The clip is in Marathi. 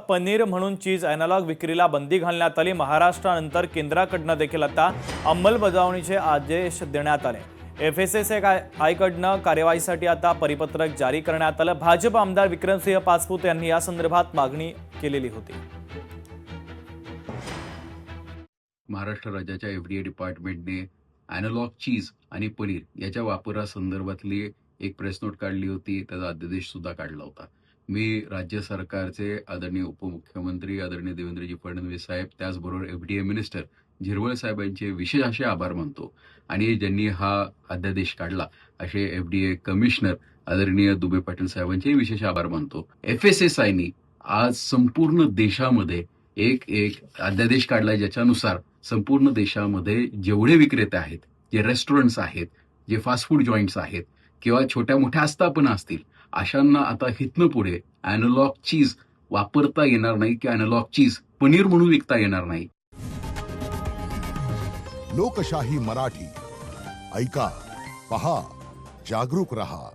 पनीर म्हणून चीज अॅनालॉग विक्रीला बंदी घालण्यात आली। महाराष्ट्रानंतर केंद्राकडून देखील आता अंमलबजावणीचे आदेश देण्यात आले। FSSAI कार्यवाहीसाठी आता परिपत्रक जारी करण्यात आलं। भाजप आमदार विक्रमसिंह पाचपुते यांनी या संदर्भात मागणी केलेली होती। महाराष्ट्र राज्याच्या FDA डिपार्टमेंटने अॅनालॉग चीज आणि पनीर याच्या वापरासंदर्भातली एक प्रेस नोट काढली होती, त्याचा अध्यादेश सुद्धा काढला होता। मी राज्य सरकारचे आदरणीय उपमुख्यमंत्री आदरणीय देवेंद्रजी फडणवीस साहेब, त्याचबरोबर FDA मिनिस्टर झिरवळ साहेबांचे विशेष असे आभार मानतो आणि ज्यांनी हा अध्यादेश काढला असे FDA कमिशनर आदरणीय दुबे पाटील साहेबांचे विशेष आभार मानतो। FSSAIने आज संपूर्ण देशामध्ये एक अध्यादेश काढलाय, ज्याच्यानुसार संपूर्ण देशामध्ये जेवढे विक्रेते आहेत, जे रेस्टॉरंट्स आहेत, जे फास्ट फूड जॉईंट्स आहेत किंवा छोट्या मोठ्या आस्थापना असतील, अशांना आता हितनं पुढे अॅनालॉग चीज वापरता येणार नाही की अॅनालॉग चीज पनीर म्हणून विकता येणार नाही। लोकशाही मराठी ऐका, पहा, जागरूक रहा।